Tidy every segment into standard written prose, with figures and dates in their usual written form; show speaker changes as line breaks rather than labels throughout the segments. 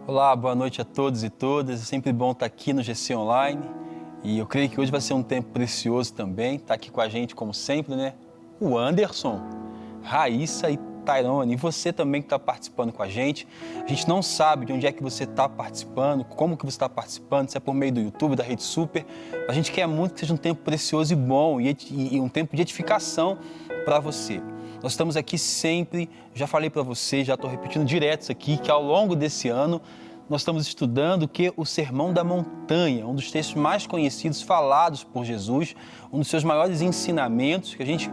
Olá, boa noite a todos e todas. É sempre bom estar aqui no GC Online e eu creio que hoje vai ser um tempo precioso também. Está aqui com a gente, como sempre, né? O Anderson, Raíssa e Tairone. E você também que está participando com a gente. A gente não sabe de onde é que você está participando, como que você está participando, se é por meio do YouTube, da Rede Super. A gente quer muito que seja um tempo precioso e bom e um tempo de edificação para você. Nós estamos aqui sempre, já falei para você, já estou repetindo direto isso aqui, que ao longo desse ano nós estamos estudando o Sermão da Montanha, um dos textos mais conhecidos, falados por Jesus, um dos seus maiores ensinamentos que a gente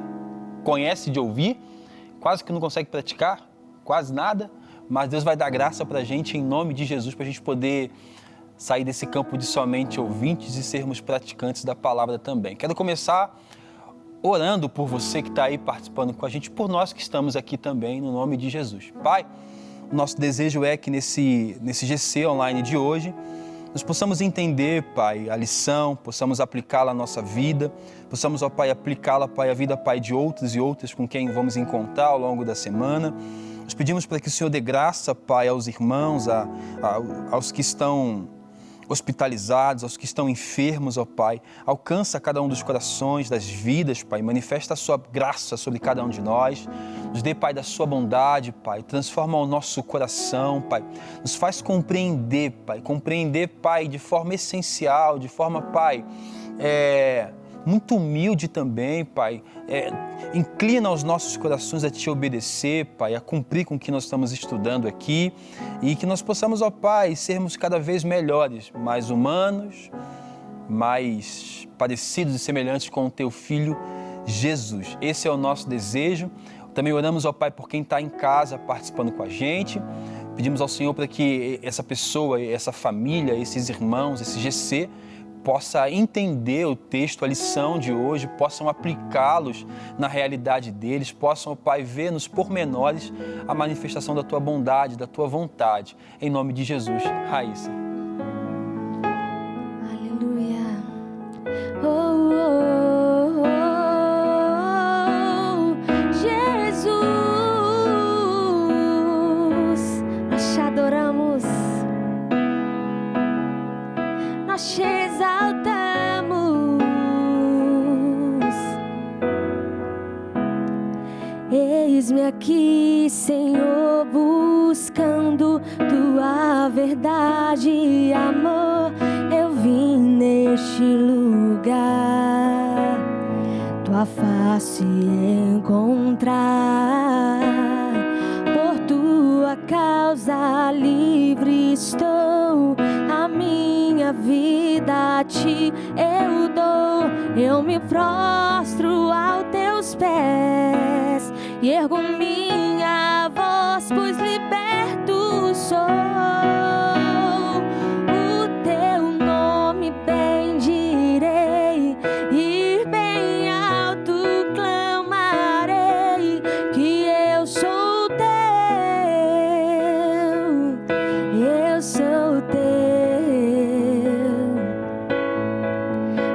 conhece de ouvir, quase que não consegue praticar, quase nada, mas Deus vai dar graça para a gente em nome de Jesus, para a gente poder sair desse campo de somente ouvintes e sermos praticantes da palavra também. Quero começar orando por você que está aí participando com a gente, por nós que estamos aqui também, no nome de Jesus. Pai, o nosso desejo é que nesse GC Online de hoje, nós possamos entender, Pai, a lição, possamos aplicá-la à nossa vida, possamos, ó Pai, aplicá-la, Pai, à vida, Pai, de outros e outras com quem vamos encontrar ao longo da semana. Nós pedimos para que o Senhor dê graça, Pai, aos irmãos, aos que estão hospitalizados, aos que estão enfermos, ó Pai. Alcança cada um dos corações, das vidas, Pai. Manifesta a sua graça sobre cada um de nós. Nos dê, Pai, da sua bondade, Pai. Transforma o nosso coração, Pai. Nos faz compreender, Pai. Compreender, Pai, de forma essencial, de forma, Pai, muito humilde também, Pai. Inclina os nossos corações a Te obedecer, Pai, a cumprir com o que nós estamos estudando aqui e que nós possamos, ó Pai, sermos cada vez melhores, mais humanos, mais parecidos e semelhantes com o Teu Filho Jesus. Esse é o nosso desejo. Também oramos, ó Pai, por quem está em casa participando com a gente. Pedimos ao Senhor para que essa pessoa, essa família, esses irmãos, esse GC, possa entender o texto, a lição de hoje, possam aplicá-los na realidade deles, possam, ó Pai, ver nos pormenores a manifestação da Tua bondade, da Tua vontade. Em nome de Jesus. Raíssa.
Aleluia. Oh, oh, oh, Jesus, nós te adoramos, nós te exaltamos. Eis-me aqui, Senhor, buscando Tua verdade e amor. Eu vim neste lugar, Tua face encontrar. Por Tua causa livre estou, a minha vida a Ti eu dou. Eu me prostro aos Teus pés e ergo minha voz, pois liberto sou. O Teu nome bendirei e bem alto clamarei que eu sou Teu, eu sou Teu.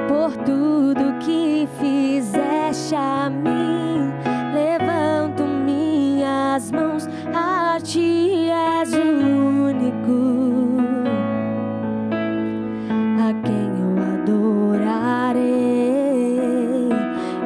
Por tudo que fizeste a mim, levanto minhas mãos a Ti, és o único a quem eu adorarei.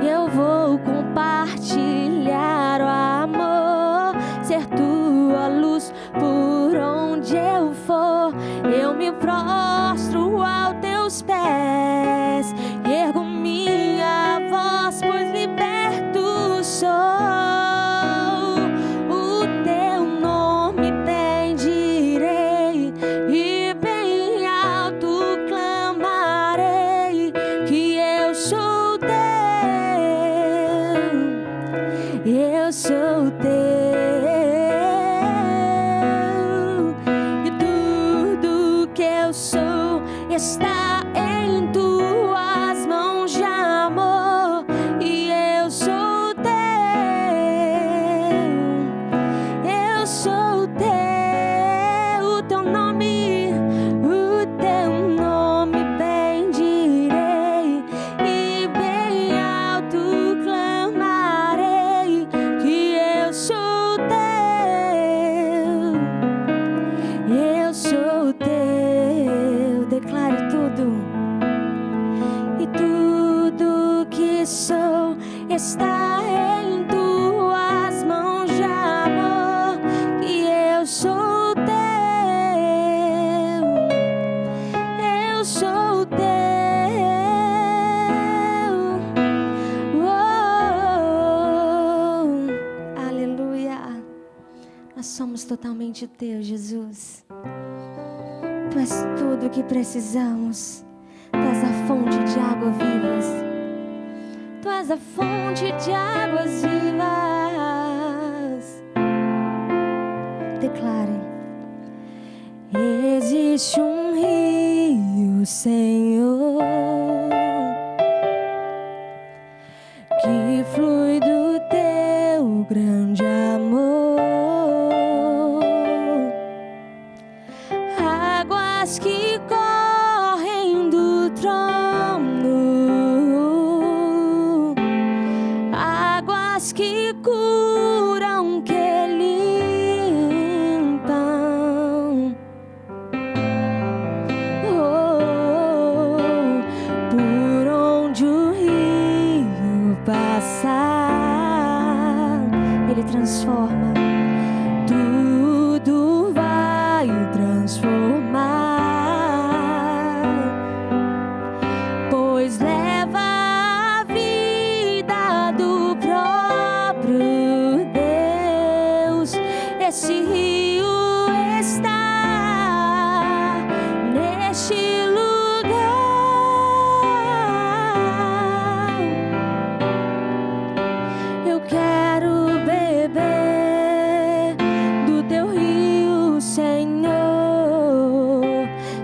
Eu vou compartilhar o amor, ser Tua luz por onde eu for. Eu me prostro aos Teus pés e ergo minha voz, pois liberto sou. O Teu nome bendirei e bem alto clamarei que eu sou Teu, eu sou Teu. E tudo que eu sou está em Tuas mãos de amor, e eu sou Teu, eu sou Teu. O Teu nome bendirei e bem alto clamarei que eu sou Teu, eu sou está em tuas mãos de amor, que eu sou teu, eu sou teu. Oh, aleluia. Nós somos totalmente teus, Jesus. Tu és tudo o que precisamos. Tu és a fonte de águas vivas. Tu és a fonte de águas vivas. Declare: existe um rio, Senhor, que flui do teu grande amor. Águas que correm do trono, águas que curam, que limpam. Oh, por onde o rio passar, ele transforma. Tudo vai transformar, pois leva a vida do próprio Deus. Esse rio está neste lugar. Eu quero beber do teu rio, Senhor.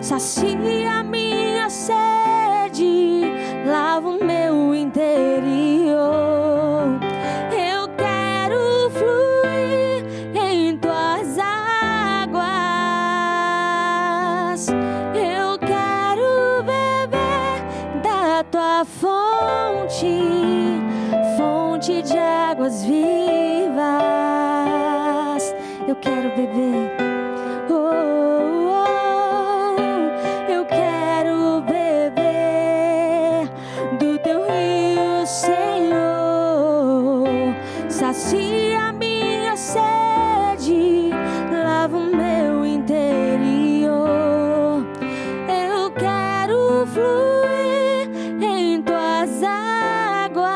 Sacia minha sede, lava o meu interior. Eu quero fluir em tuas águas. Eu quero beber da tua fonte, fonte de águas vivas. Eu quero beber. Oh, oh, eu quero beber do teu rio, Senhor. Sacia minha sede, lava o meu interior. Eu quero fluir em tuas águas.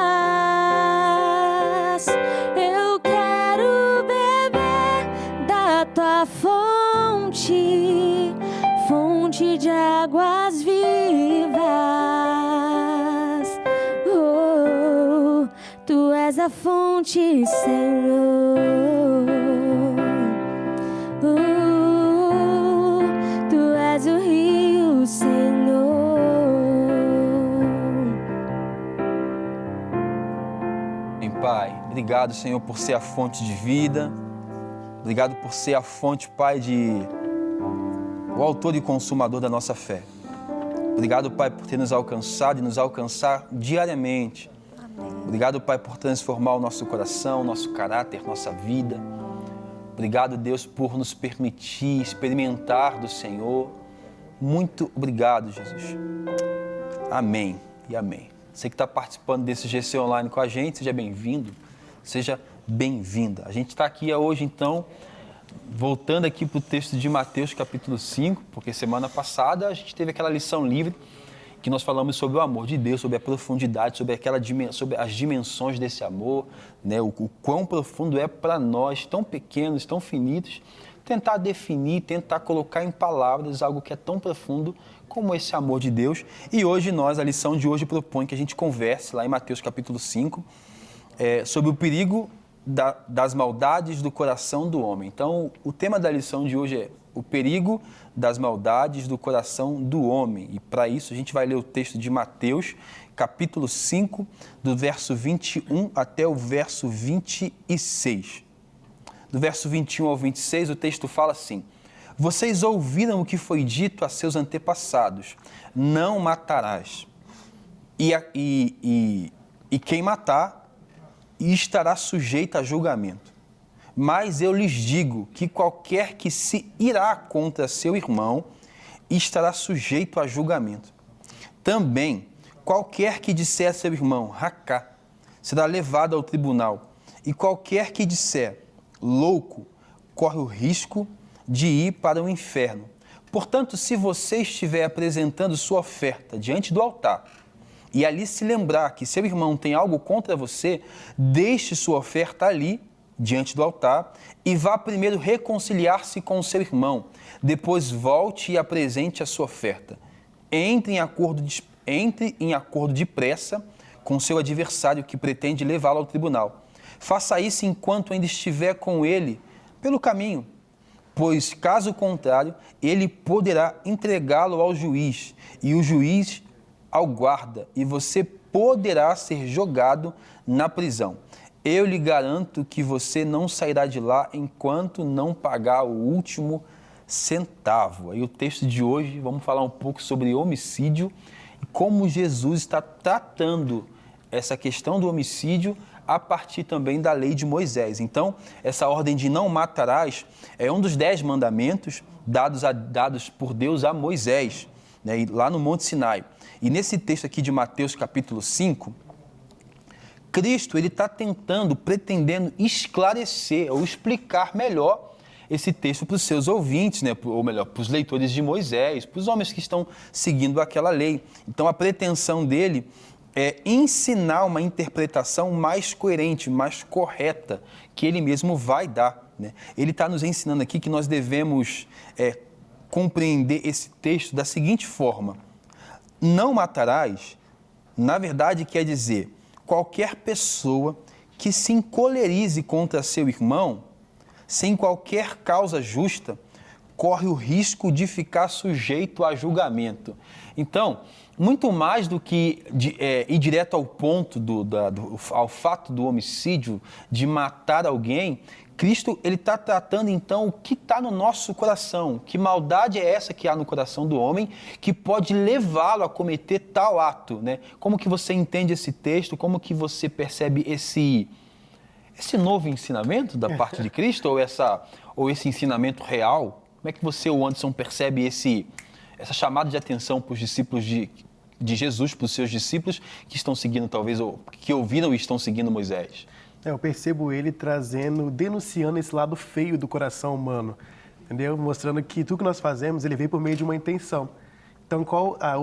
Eu quero beber da tua fonte, fonte de águas vivas. Oh, tu és a fonte, Senhor. Oh, tu és o rio, Senhor.
Pai, obrigado, Senhor, por ser a fonte de vida. Obrigado por ser a fonte, Pai, o autor e consumador da nossa fé. Obrigado, Pai, por ter nos alcançado e nos alcançar diariamente.
Amém.
Obrigado, Pai, por transformar o nosso coração, nosso caráter, nossa vida. Obrigado, Deus, por nos permitir experimentar do Senhor. Muito obrigado, Jesus. Amém e amém. Você que está participando desse GC Online com a gente, seja bem-vindo, seja bem-vinda. A gente está aqui hoje, então, voltando aqui para o texto de Mateus, capítulo 5, porque semana passada a gente teve aquela lição livre que nós falamos sobre o amor de Deus, sobre a profundidade, sobre as dimensões desse amor, né? O quão profundo é para nós, tão pequenos, tão finitos, tentar definir, tentar colocar em palavras algo que é tão profundo como esse amor de Deus. E hoje a lição de hoje propõe que a gente converse lá em Mateus capítulo 5, sobre o perigo das maldades do coração do homem. Então, o tema da lição de hoje é o perigo das maldades do coração do homem. E para isso a gente vai ler o texto de Mateus, capítulo 5, do verso 21 até o verso 26. Do verso 21 ao 26, o texto fala assim: vocês ouviram o que foi dito a seus antepassados, não matarás. E quem matar estará sujeito a julgamento. Mas eu lhes digo que qualquer que se irá contra seu irmão estará sujeito a julgamento. Também, qualquer que disser a seu irmão, racá, será levado ao tribunal. E qualquer que disser louco, corre o risco de ir para o inferno. Portanto, se você estiver apresentando sua oferta diante do altar e ali se lembrar que seu irmão tem algo contra você, deixe sua oferta ali, diante do altar, e vá primeiro reconciliar-se com o seu irmão. Depois volte e apresente a sua oferta. Entre em acordo depressa com seu adversário que pretende levá-lo ao tribunal. Faça isso enquanto ainda estiver com ele pelo caminho, pois, caso contrário, ele poderá entregá-lo ao juiz, e o juiz ao guarda, e você poderá ser jogado na prisão. Eu lhe garanto que você não sairá de lá enquanto não pagar o último centavo. Aí o texto de hoje, vamos falar um pouco sobre homicídio e como Jesus está tratando essa questão do homicídio a partir também da lei de Moisés. Então, essa ordem de não matarás é um dos 10 mandamentos dados por Deus a Moisés, né, lá no Monte Sinai. E nesse texto aqui de Mateus capítulo 5, Cristo está pretendendo esclarecer ou explicar melhor esse texto para os seus ouvintes, né, ou melhor, para os leitores de Moisés, para os homens que estão seguindo aquela lei. Então, a pretensão dele é ensinar uma interpretação mais coerente, mais correta, que ele mesmo vai dar, né? Ele está nos ensinando aqui que nós devemos compreender esse texto da seguinte forma: não matarás, na verdade, quer dizer, qualquer pessoa que se encolerize contra seu irmão, sem qualquer causa justa, corre o risco de ficar sujeito a julgamento. Então, muito mais do que ir direto ao ponto, ao fato do homicídio, de matar alguém, Cristo está tratando, então, o que está no nosso coração. Que maldade é essa que há no coração do homem que pode levá-lo a cometer tal ato, né? Como que você entende esse texto? Como que você percebe esse novo ensinamento da parte de Cristo? Ou esse ensinamento real? Como é que você, Anderson, percebe essa chamada de atenção para os discípulos de Jesus, para os seus discípulos que estão seguindo, talvez, ou que ouviram e estão seguindo Moisés?
Eu percebo ele denunciando esse lado feio do coração humano, entendeu? Mostrando que tudo que nós fazemos, ele vem por meio de uma intenção. Então,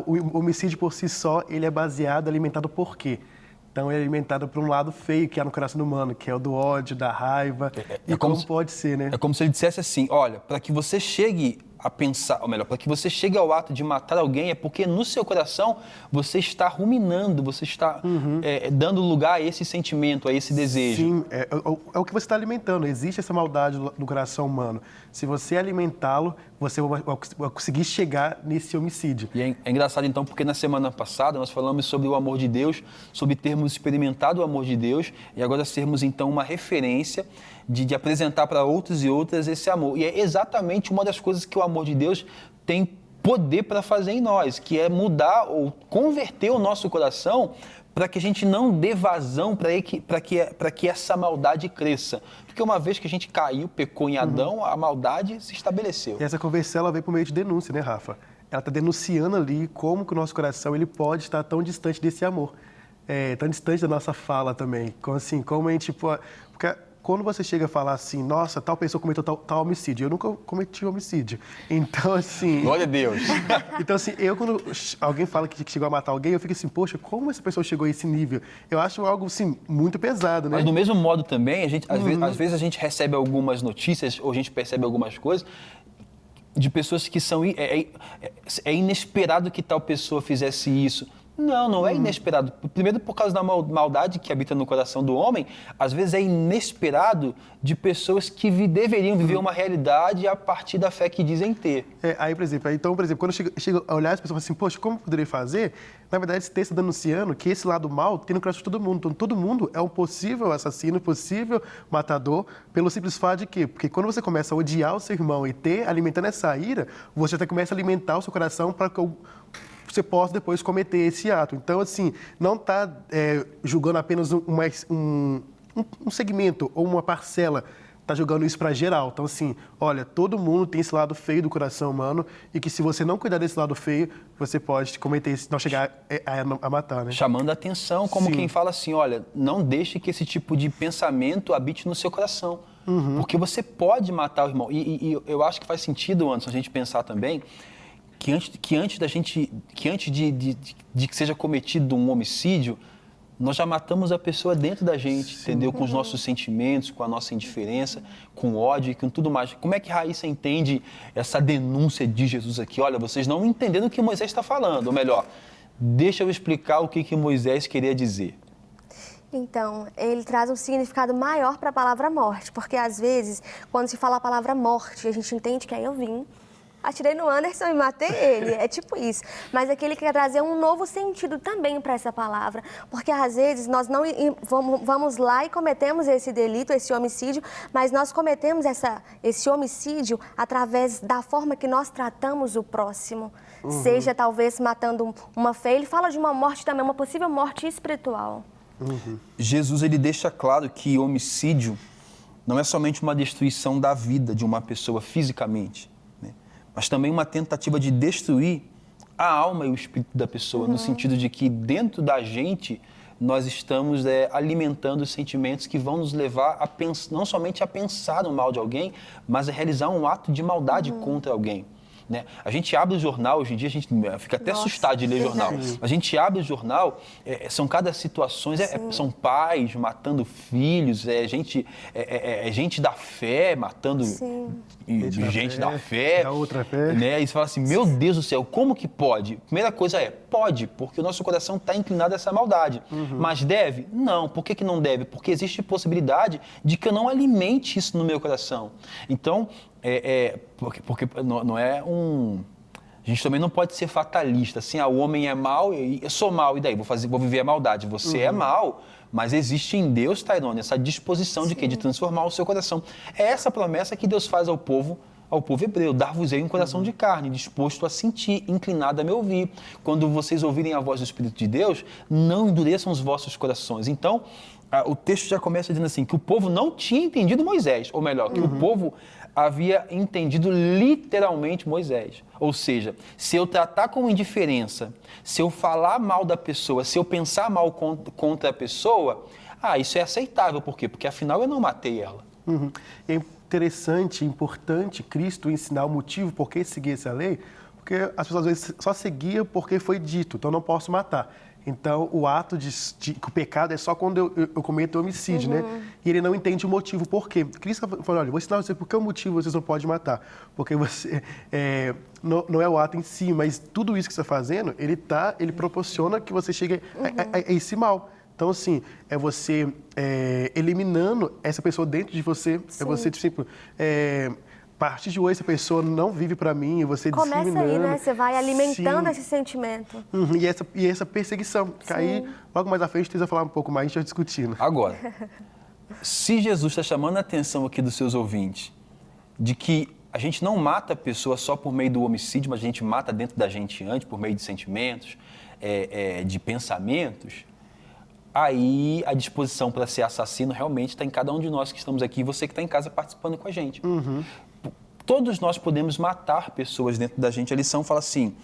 o homicídio por si só, ele é baseado, alimentado por quê? Então, ele é alimentado por um lado feio que há no coração humano, que é o do ódio, da raiva. Como pode ser, né?
É como se ele dissesse assim: olha, para que você chegue a pensar, ou melhor, para que você chegue ao ato de matar alguém, é porque no seu coração você está ruminando, você está dando lugar a esse sentimento, a esse desejo.
Sim, é o que você está alimentando. Existe essa maldade no coração humano. Se você alimentá-lo, você vai conseguir chegar nesse homicídio.
E é engraçado, então, porque na semana passada nós falamos sobre o amor de Deus, sobre termos experimentado o amor de Deus, e agora sermos, então, uma referência de apresentar para outros e outras esse amor. E é exatamente uma das coisas que o amor de Deus tem poder para fazer em nós, que é mudar ou converter o nosso coração para que a gente não dê vazão para que essa maldade cresça. Porque uma vez que a gente caiu, pecou em Adão, a maldade se estabeleceu.
E essa conversão, ela vem por meio de denúncia, né, Rafa? Ela está denunciando ali como que o nosso coração ele pode estar tão distante desse amor. Tão distante da nossa fala também. Como a gente... Porque quando você chega a falar assim, nossa, tal pessoa cometeu tal homicídio, eu nunca cometi homicídio. Então, assim...
Glória a Deus!
Então, assim, quando alguém fala que chegou a matar alguém, eu fico assim, poxa, como essa pessoa chegou a esse nível? Eu acho algo, assim, muito pesado, né?
Mas do mesmo modo também, às vezes a gente recebe algumas notícias, ou a gente percebe algumas coisas de pessoas que são... É inesperado que tal pessoa fizesse isso. Não é inesperado. Primeiro, por causa da maldade que habita no coração do homem, às vezes é inesperado de pessoas que deveriam viver uma realidade a partir da fé que dizem ter.
Por exemplo, quando eu chego a olhar, as pessoas falam assim, poxa, como eu poderia fazer? Na verdade, esse texto está denunciando que esse lado mal tem no coração de todo mundo. Então, todo mundo é um possível assassino, possível matador, pelo simples fato de quê? Porque quando você começa a odiar o seu irmão e alimentando essa ira, você até começa a alimentar o seu coração para que você possa depois cometer esse ato. Então, assim, não está julgando apenas um segmento ou uma parcela, tá jogando isso para geral. Então, assim, olha, todo mundo tem esse lado feio do coração humano e que se você não cuidar desse lado feio, você pode cometer isso, não chegar a matar, né?
Chamando a atenção, como
Sim.
quem fala assim, olha, não deixe que esse tipo de pensamento habite no seu coração. Porque você pode matar o irmão. E eu acho que faz sentido, Anderson, a gente pensar também que antes de que seja cometido um homicídio, nós já matamos a pessoa dentro da gente, entendeu? Com os nossos sentimentos, com a nossa indiferença, com ódio e com tudo mais. Como é que Raíssa entende essa denúncia de Jesus aqui? Olha, vocês não entenderam o que Moisés está falando. Ou melhor, deixa eu explicar o que Moisés queria dizer.
Então, ele traz um significado maior para a palavra morte, porque às vezes, quando se fala a palavra morte, a gente entende que aí eu vim, atirei no Anderson e matei ele, é tipo isso. Mas aqui ele quer trazer um novo sentido também para essa palavra, porque às vezes nós não vamos lá e cometemos esse delito, esse homicídio, mas nós cometemos esse homicídio através da forma que nós tratamos o próximo. Seja talvez matando uma fé, ele fala de uma morte também, uma possível morte espiritual.
Jesus, ele deixa claro que homicídio não é somente uma destruição da vida de uma pessoa fisicamente, né? Mas também uma tentativa de destruir a alma e o espírito da pessoa, no sentido de que dentro da gente nós estamos alimentando sentimentos que vão nos levar a não somente a pensar no mal de alguém, mas a realizar um ato de maldade contra alguém. Né? A gente abre o jornal, hoje em dia a gente fica até assustado de ler jornal. A gente abre o jornal, são cada situações, são pais matando filhos, gente da fé matando gente da fé.
Da outra fé.
Né? E você fala assim, meu Deus do céu, como que pode? Primeira coisa pode, porque o nosso coração está inclinado a essa maldade. Mas deve? Não. Por que não deve? Porque existe possibilidade de que eu não alimente isso no meu coração. Então, porque não é um... A gente também não pode ser fatalista, assim, o homem é mau, eu sou mau, e daí? Vou viver a maldade. Você é mau, mas existe em Deus, Tairone, essa disposição de quê? De transformar o seu coração. É essa promessa que Deus faz ao povo hebreu, dar-vos-ei um coração de carne, disposto a sentir, inclinado a me ouvir. Quando vocês ouvirem a voz do Espírito de Deus, não endureçam os vossos corações. Então, o texto já começa dizendo assim, que o povo não tinha entendido Moisés, ou melhor, que o povo havia entendido literalmente Moisés. Ou seja, se eu tratar com indiferença, se eu falar mal da pessoa, se eu pensar mal contra a pessoa, isso é aceitável. Por quê? Porque afinal eu não matei ela.
É interessante, importante Cristo ensinar o motivo por que seguir essa lei, porque as pessoas às vezes só seguiam porque foi dito, então não posso matar. Então, o ato que o pecado é só quando eu cometo homicídio, né? E ele não entende o motivo, por quê? Cristo falou, olha, vou ensinar você por que o motivo vocês não podem matar. Porque você, não é o ato em si, mas tudo isso que você está fazendo, ele proporciona que você chegue a esse mal. Então, assim, é você eliminando essa pessoa dentro de você, é você, tipo... A partir de hoje, essa pessoa não vive para mim, você
começa
discriminando.
Aí, né? Você vai alimentando esse sentimento.
E essa perseguição. Que aí, logo mais à frente, a gente vai falar um pouco mais, a gente vai discutindo.
Agora, se Jesus está chamando a atenção aqui dos seus ouvintes, de que a gente não mata a pessoa só por meio do homicídio, mas a gente mata dentro da gente antes, por meio de sentimentos, de pensamentos, aí a disposição para ser assassino realmente está em cada um de nós que estamos aqui, e você que está em casa participando com a gente. Todos nós podemos matar pessoas dentro da gente. A lição fala assim,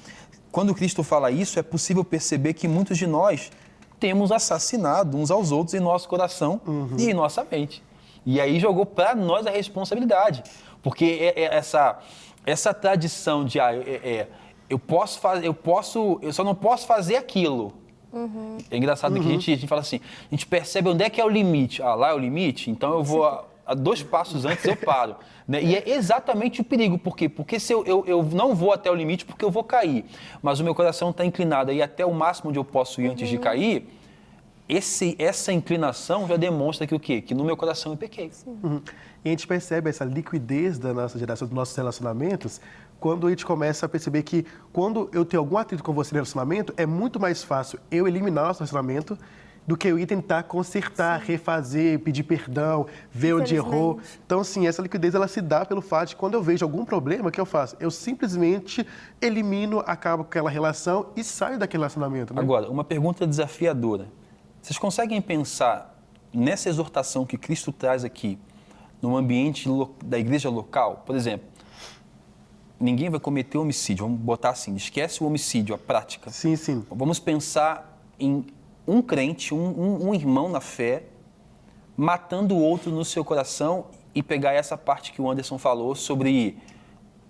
quando Cristo fala isso, é possível perceber que muitos de nós temos assassinado uns aos outros em nosso coração e em nossa mente. E aí jogou para nós a responsabilidade. Porque essa tradição de eu só não posso fazer aquilo. É engraçado que a gente fala assim, a gente percebe onde é que é o limite. Lá é o limite, então eu vou a 2 passos antes eu paro. Né? E é exatamente o perigo. Por quê? Porque se eu não vou até o limite, porque eu vou cair. Mas o meu coração está inclinado a ir até o máximo onde eu posso ir antes de cair. Essa inclinação já demonstra que o quê? Que no meu coração eu pequei.
E a gente percebe essa liquidez da nossa geração, dos nossos relacionamentos, quando a gente começa a perceber que quando eu tenho algum atrito com você no relacionamento, é muito mais fácil eu eliminar o nosso relacionamento do que eu ir tentar consertar, refazer, pedir perdão, ver onde errou. Então, assim, essa liquidez ela se dá pelo fato de quando eu vejo algum problema, o que eu faço? Eu simplesmente elimino, acabo com aquela relação e saio daquele relacionamento. Né?
Agora, uma pergunta desafiadora. Vocês conseguem pensar nessa exortação que Cristo traz aqui, num ambiente da igreja local, por exemplo, ninguém vai cometer homicídio, vamos botar assim, esquece o homicídio, a prática.
Sim, sim.
Vamos pensar em um crente, um irmão na fé, matando o outro no seu coração e pegar essa parte que o Anderson falou sobre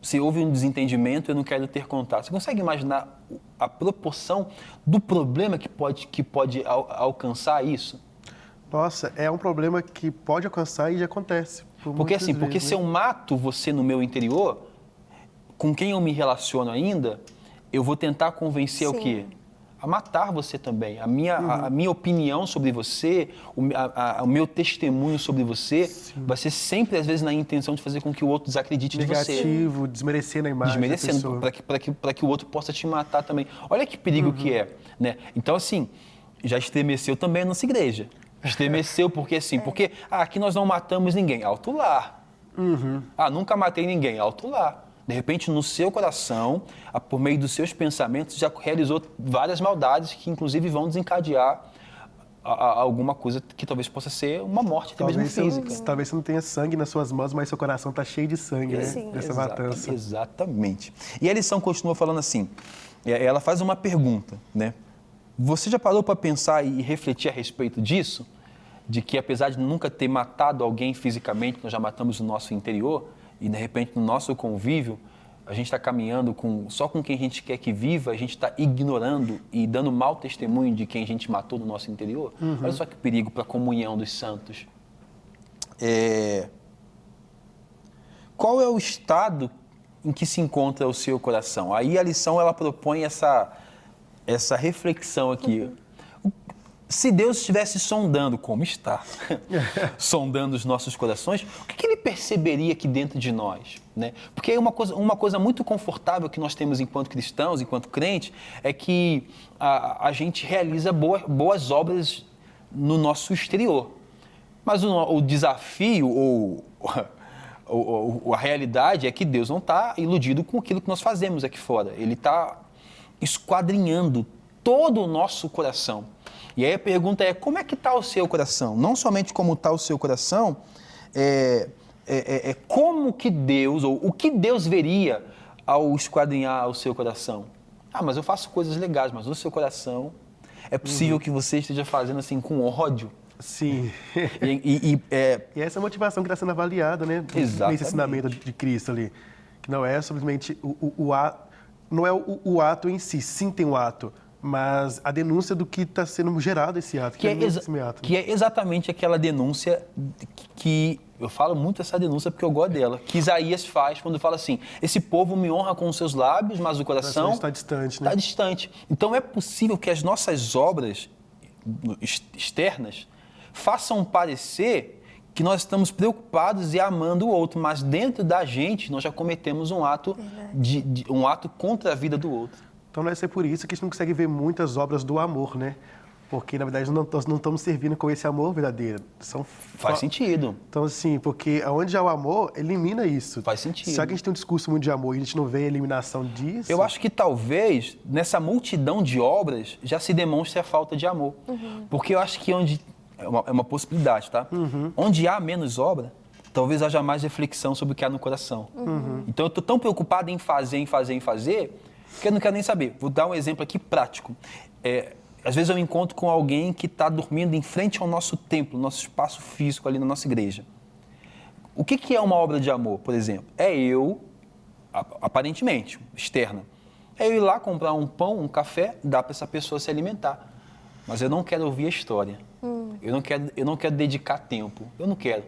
se houve um desentendimento, eu não quero ter contato. Você consegue imaginar a proporção do problema que pode alcançar isso?
Nossa, é um problema que pode alcançar e já acontece.
Porque se eu mato você no meu interior, com quem eu me relaciono ainda, eu vou tentar convencer o quê? A matar você também. A minha opinião sobre você, o meu testemunho sobre você, vai ser sempre, às vezes, na intenção de fazer com que o outro desacredite de você.
Negativo, desmerecendo a imagem da pessoa.
Desmerecendo, para que o outro possa te matar também. Olha que perigo que é, né? Então, assim, já estremeceu também a nossa igreja. Estremeceu porque, assim, porque aqui nós não matamos ninguém. Alto lá. Nunca matei ninguém. Alto lá. De repente, no seu coração, por meio dos seus pensamentos, já realizou várias maldades que, inclusive, vão desencadear alguma coisa que talvez possa ser uma morte, até mesmo física.
Talvez você não tenha sangue nas suas mãos, mas seu coração está cheio de sangue, né? Dessa matança.
Exatamente. E a lição continua falando assim, ela faz uma pergunta, né? Você já parou para pensar e refletir a respeito disso? De que, apesar de nunca ter matado alguém fisicamente, nós já matamos no nosso interior, e, de repente, no nosso convívio, a gente está caminhando só com quem a gente quer que viva, a gente está ignorando e dando mau testemunho de quem a gente matou no nosso interior. Olha só que perigo para a comunhão dos santos. Qual é o estado em que se encontra o seu coração? Aí a lição ela propõe essa reflexão aqui. Se Deus estivesse sondando, como está, sondando os nossos corações, o que Ele perceberia aqui dentro de nós? Né? Porque uma coisa muito confortável que nós temos enquanto cristãos, enquanto crentes, é que a gente realiza boas obras no nosso exterior. Mas o desafio ou a realidade é que Deus não está iludido com aquilo que nós fazemos aqui fora. Ele está esquadrinhando todo o nosso coração. E aí a pergunta é, como é que está o seu coração? Não somente como está o seu coração, como que Deus, ou o que Deus veria ao esquadrinhar o seu coração? Mas eu faço coisas legais, mas no seu coração é possível que você esteja fazendo assim com ódio.
Sim.
E
essa é a motivação que está sendo avaliada, né?
Exatamente.
Nesse ensinamento de Cristo ali. Que não é simplesmente o ato, não é o ato em si, sim tem o ato, mas a denúncia do que está sendo gerado esse ato. Que
é exatamente aquela denúncia que eu falo muito essa denúncia porque eu gosto dela, que Isaías faz quando fala assim, esse povo me honra com os seus lábios, mas o coração
está distante, né?
Está distante. Então é possível que as nossas obras externas façam parecer que nós estamos preocupados e amando o outro, mas dentro da gente nós já cometemos um ato contra a vida do outro.
Então não é ser por isso que a gente não consegue ver muitas obras do amor, né? Porque, na verdade, não estamos servindo com esse amor verdadeiro.
Faz sentido.
Então, assim, porque onde há o amor, elimina isso.
Faz sentido.
Só que a gente tem um discurso muito de amor e a gente não vê a eliminação disso.
Eu acho que talvez, nessa multidão de obras, já se demonstre a falta de amor. Porque eu acho que é uma possibilidade, tá? Onde há menos obra, talvez haja mais reflexão sobre o que há no coração. Então, eu estou tão preocupado em fazer, que eu não quero nem saber. Vou dar um exemplo aqui prático. Às vezes eu encontro com alguém que está dormindo em frente ao nosso templo, nosso espaço físico ali na nossa igreja. O que é uma obra de amor, por exemplo? É eu, aparentemente, externa, é eu ir lá comprar um pão, um café, dar para essa pessoa se alimentar. Mas eu não quero ouvir a história. Eu não quero dedicar tempo. Eu não quero.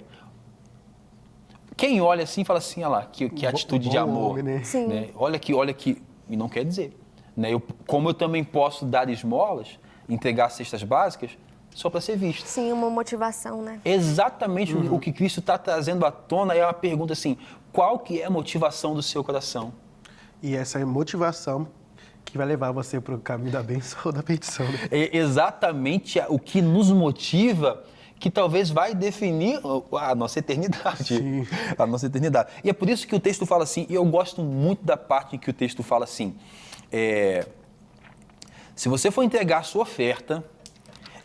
Quem olha assim, fala assim, olha lá, que atitude de amor.
Homem, né?
Sim.
Né? Olha aqui. E não quer dizer. Né? Como eu também posso dar esmolas, entregar cestas básicas, só para ser visto.
Sim, uma motivação, né?
Exatamente o que Cristo está trazendo à tona é uma pergunta assim, qual que é a motivação do seu coração?
E essa é a motivação que vai levar você para o caminho da bênção ou da perdição. Né?
É exatamente o que nos motiva que talvez vai definir a nossa eternidade.
Sim.
A nossa eternidade. E é por isso que o texto fala assim, e eu gosto muito da parte em que o texto fala assim, se você for entregar a sua oferta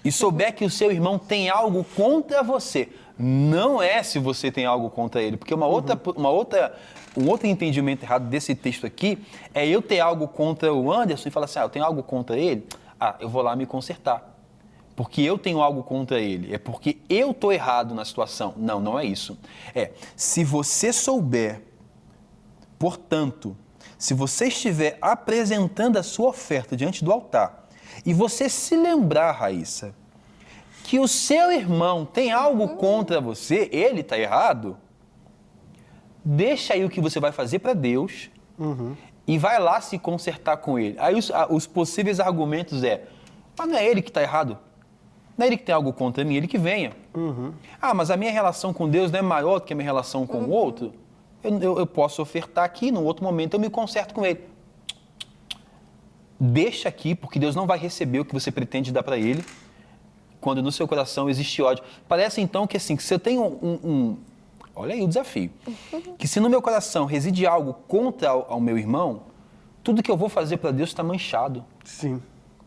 e souber que o seu irmão tem algo contra você, não é se você tem algo contra ele, porque um outro entendimento errado desse texto aqui é eu ter algo contra o Anderson e falar assim, eu tenho algo contra ele, eu vou lá me consertar. Porque eu tenho algo contra ele, é porque eu estou errado na situação. Não, não é isso. Se você souber, portanto, se você estiver apresentando a sua oferta diante do altar e você se lembrar, Raíssa, que o seu irmão tem algo contra você, ele está errado, deixa aí o que você vai fazer para Deus e vai lá se consertar com ele. Aí os possíveis argumentos mas não é ele que está errado. Não é ele que tem algo contra mim, ele que venha. Mas a minha relação com Deus não é maior do que a minha relação com o outro? Eu posso ofertar aqui, num outro momento eu me conserto com ele. Deixa aqui, porque Deus não vai receber o que você pretende dar para ele, quando no seu coração existe ódio. Parece então que assim, que se eu tenho olha aí o desafio, que se no meu coração reside algo contra ao meu irmão, tudo que eu vou fazer para Deus está manchado.
Sim.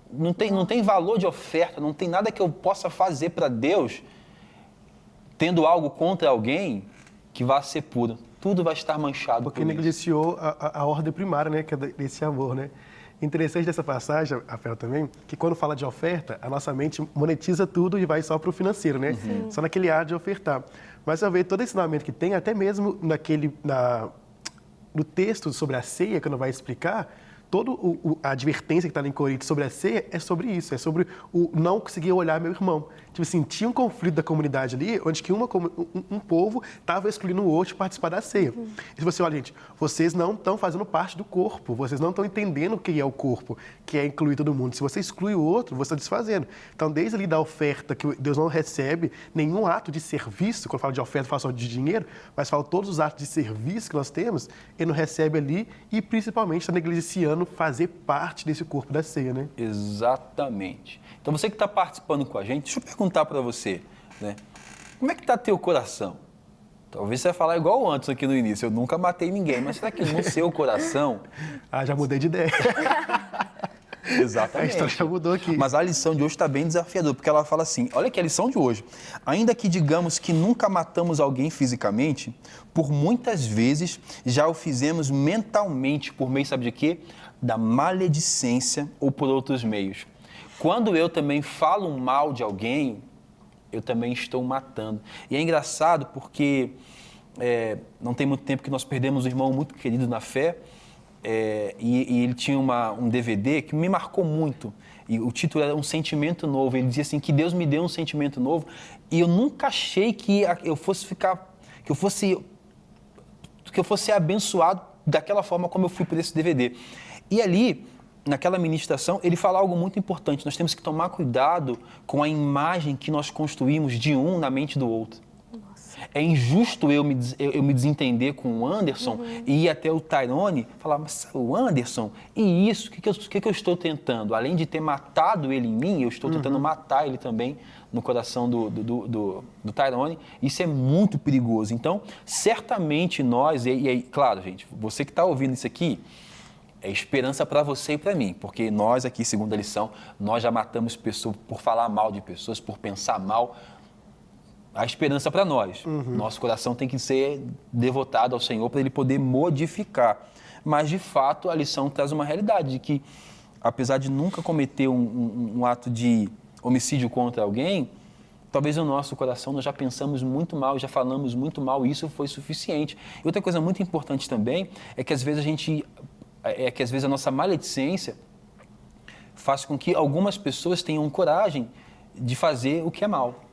Não tem valor de oferta, não tem nada que eu possa fazer para Deus tendo algo contra alguém que vá ser puro. Tudo vai estar manchado.
Porque negligenciou a ordem primária, né, que é desse amor, né? Interessante dessa passagem, Rafael, também, que quando fala de oferta, a nossa mente monetiza tudo e vai só para o financeiro, né? Só naquele ar de ofertar. Mas eu vejo todo esse ensinamento que tem, até mesmo no texto sobre a ceia, quando vai explicar, toda a advertência que está em Coríntios sobre a ceia é sobre isso, é sobre o não conseguir olhar meu irmão. Tipo assim, tinha um conflito da comunidade ali, onde que um povo estava excluindo o outro de participar da ceia. E você olha, gente, vocês não estão fazendo parte do corpo, vocês não estão entendendo o que é o corpo, que é incluir todo mundo. Se você exclui o outro, você está desfazendo. Então, desde ali da oferta, que Deus não recebe nenhum ato de serviço, quando fala de oferta, fala só de dinheiro, mas fala todos os atos de serviço que nós temos, ele não recebe ali e, principalmente, está negligenciando fazer parte desse corpo da ceia, né?
Exatamente. Então, você que está participando com a gente, deixa eu perguntar para você, né? Como é que está teu coração? Talvez você vai falar igual o Anderson aqui no início, eu nunca matei ninguém, mas será que no seu coração...
Já mudei de ideia.
Exatamente.
A história já mudou aqui.
Mas a lição de hoje está bem desafiadora, porque ela fala assim, olha aqui a lição de hoje. Ainda que digamos que nunca matamos alguém fisicamente, por muitas vezes já o fizemos mentalmente, por meio, sabe de quê? Da maledicência ou por outros meios. Quando eu também falo mal de alguém, eu também estou matando. E é engraçado porque não tem muito tempo que nós perdemos um irmão muito querido na fé, e ele tinha um DVD que me marcou muito. E o título era Um Sentimento Novo. Ele dizia assim, que Deus me deu um sentimento novo. E eu nunca achei que eu fosse ser abençoado daquela forma como eu fui por esse DVD. E ali, naquela ministração, ele fala algo muito importante. Nós temos que tomar cuidado com a imagem que nós construímos de um na mente do outro. É injusto eu me desentender com o Anderson e ir até o Tyrone e falar, mas o Anderson, e isso, o que eu estou tentando? Além de ter matado ele em mim, eu estou tentando matar ele também no coração do Tyrone. Isso é muito perigoso. Então, certamente nós, e aí, claro, gente, você que está ouvindo isso aqui, é esperança para você e para mim, porque nós aqui, segundo a lição, nós já matamos pessoas por falar mal de pessoas, por pensar mal. A esperança para nós. Nosso coração tem que ser devotado ao Senhor para Ele poder modificar. Mas, de fato, a lição traz uma realidade de que, apesar de nunca cometer um ato de homicídio contra alguém, talvez no nosso coração nós já pensamos muito mal, já falamos muito mal, e isso foi suficiente. E outra coisa muito importante também é que, às vezes, a nossa maledicência faz com que algumas pessoas tenham coragem de fazer o que é mal.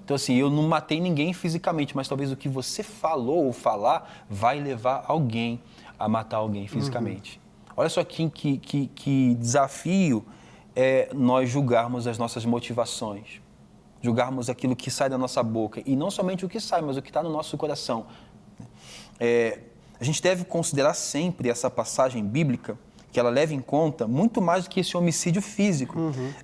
Então, assim, eu não matei ninguém fisicamente, mas talvez o que você falou ou falar vai levar alguém a matar alguém fisicamente. Olha só que desafio é nós julgarmos as nossas motivações, julgarmos aquilo que sai da nossa boca, e não somente o que sai, mas o que está no nosso coração. A gente deve considerar sempre essa passagem bíblica, que ela leva em conta muito mais do que esse homicídio físico.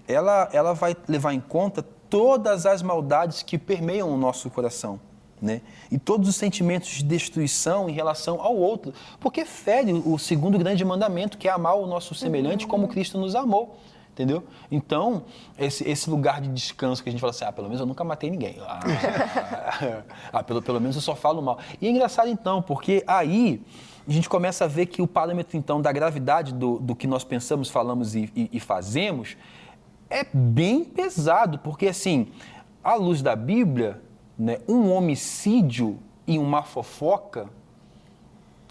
Ela vai levar em conta todas as maldades que permeiam o nosso coração, né? E todos os sentimentos de destruição em relação ao outro, porque fere o segundo grande mandamento, que é amar o nosso semelhante como Cristo nos amou. entendeu? Então, esse lugar de descanso que a gente fala assim, pelo menos eu nunca matei ninguém. Pelo menos eu só falo mal. E é engraçado então, porque aí a gente começa a ver que o parâmetro então da gravidade do que nós pensamos, falamos e fazemos é bem pesado, porque assim, à luz da Bíblia, né, um homicídio e uma fofoca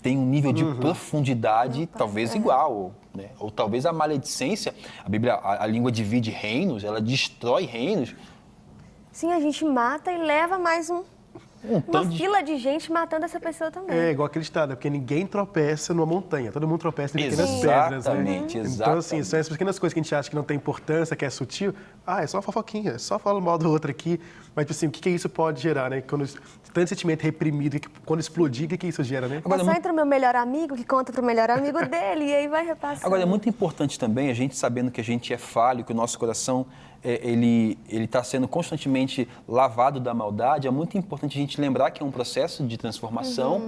tem um nível de profundidade talvez igual, né? Ou talvez a maledicência, a Bíblia, a língua divide reinos, ela destrói reinos.
Sim, a gente mata e leva mais uma fila de gente matando essa pessoa também.
É igual aquele ditado, porque ninguém tropeça numa montanha, todo mundo tropeça em pequenas pedras, né?
Exatamente.
Então, assim, são essas pequenas coisas que a gente acha que não tem importância, que é sutil. É só uma fofoquinha, é só falar mal do outro aqui. Mas, assim, o que isso pode gerar, né? Quando tanto sentimento reprimido, quando explodir, o que isso gera, né?
Agora, entra o meu melhor amigo, que conta pro melhor amigo dele, e aí vai repassando.
Agora, é muito importante também, a gente sabendo que a gente é falho, que o nosso coração, ele está sendo constantemente lavado da maldade, é muito importante a gente lembrar que é um processo de transformação,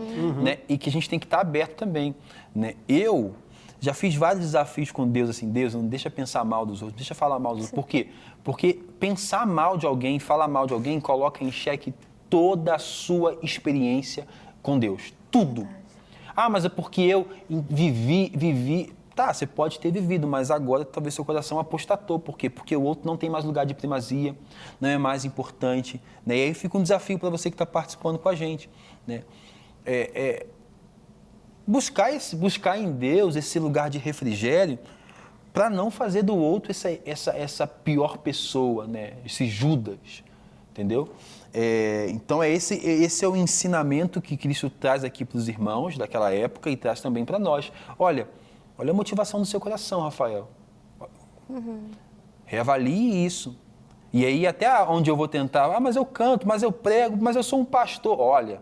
né? E que a gente tem que estar aberto também, né? Eu já fiz vários desafios com Deus, assim, Deus, não deixa pensar mal dos outros, deixa falar mal dos outros. Por quê? Porque pensar mal de alguém, falar mal de alguém, coloca em xeque toda a sua experiência com Deus. Tudo. Mas é porque eu vivi... Tá, você pode ter vivido, mas agora talvez seu coração apostatou. Por quê? Porque o outro não tem mais lugar de primazia, não é mais importante. Né? E aí fica um desafio para você que está participando com a gente. Né? Buscar em Deus esse lugar de refrigério para não fazer do outro essa pior pessoa, né? Esse Judas, entendeu? Então, esse é o ensinamento que Cristo traz aqui para os irmãos daquela época e traz também para nós. Olha a motivação do seu coração, Rafael. Reavalie isso. E aí, até onde eu vou tentar, mas eu canto, mas eu prego, mas eu sou um pastor. Olha,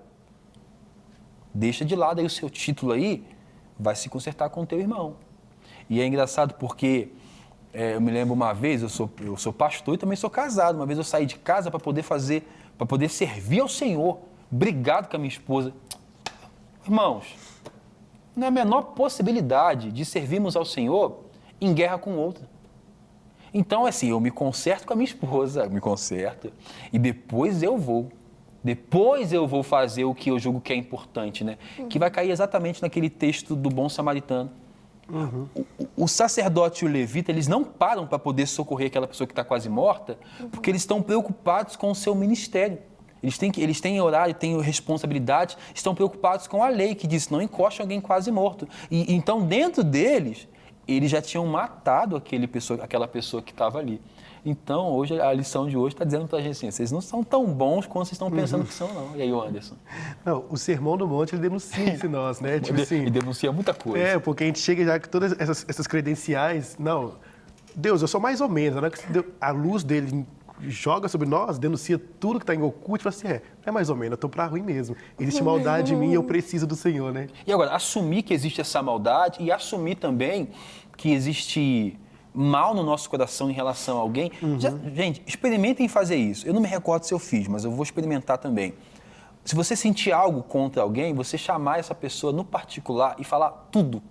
deixa de lado aí o seu título aí, vai se consertar com o teu irmão. E é engraçado porque eu me lembro uma vez, eu sou pastor e também sou casado. Uma vez eu saí de casa para poder servir ao Senhor, brigado com a minha esposa. Irmãos, não é a menor possibilidade de servirmos ao Senhor em guerra com outra. Então, assim, eu me conserto com a minha esposa, e depois eu vou fazer o que eu julgo que é importante, né? Que vai cair exatamente naquele texto do bom samaritano. O sacerdote e o levita, eles não param para poder socorrer aquela pessoa que está quase morta, porque eles estão preocupados com o seu ministério. Eles têm horário, têm responsabilidade, estão preocupados com a lei que diz não encoste alguém quase morto. E então, dentro deles, eles já tinham matado aquela pessoa que estava ali. Então, hoje, a lição de hoje está dizendo para a gente assim, vocês não são tão bons quanto vocês estão pensando que são, não. E aí, o Anderson?
Não, o Sermão do Monte, ele denuncia isso em nós, né? Tipo assim,
ele denuncia muita coisa.
Porque a gente chega já com todas essas credenciais. Não, Deus, eu sou mais ou menos. Né? A luz dele joga sobre nós, denuncia tudo que está em oculto, e fala assim, é mais ou menos, eu estou para ruim mesmo. Existe maldade em mim e eu preciso do Senhor, né?
E agora, assumir que existe essa maldade e assumir também que existe mal no nosso coração em relação a alguém. Gente, experimentem fazer isso. Eu não me recordo se eu fiz, mas eu vou experimentar também. Se você sentir algo contra alguém, você chamar essa pessoa no particular e falar tudo,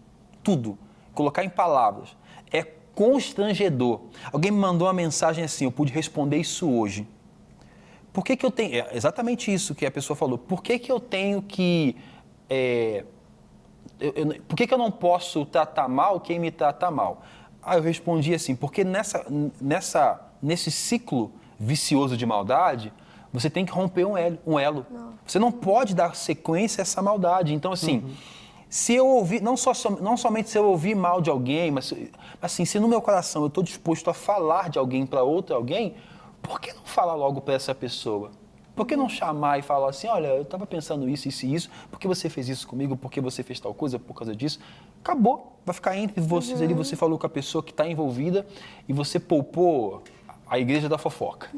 colocar em palavras. É constrangedor. Alguém me mandou uma mensagem assim, eu pude responder isso hoje. Por que eu tenho... É exatamente isso que a pessoa falou. Por que eu tenho que... por que eu não posso tratar mal quem me trata mal? Eu respondi assim, porque nesse ciclo vicioso de maldade, você tem que romper um elo. Não. Você não pode dar sequência a essa maldade. Então, assim... Se eu ouvir, não somente se eu ouvir mal de alguém, mas assim, se no meu coração eu estou disposto a falar de alguém para outro alguém, por que não falar logo para essa pessoa? Por que não chamar e falar assim, olha, eu estava pensando isso, por que você fez isso comigo, por que você fez tal coisa, por causa disso? Acabou, vai ficar entre vocês ali, você falou com a pessoa que está envolvida e você poupou a igreja da fofoca.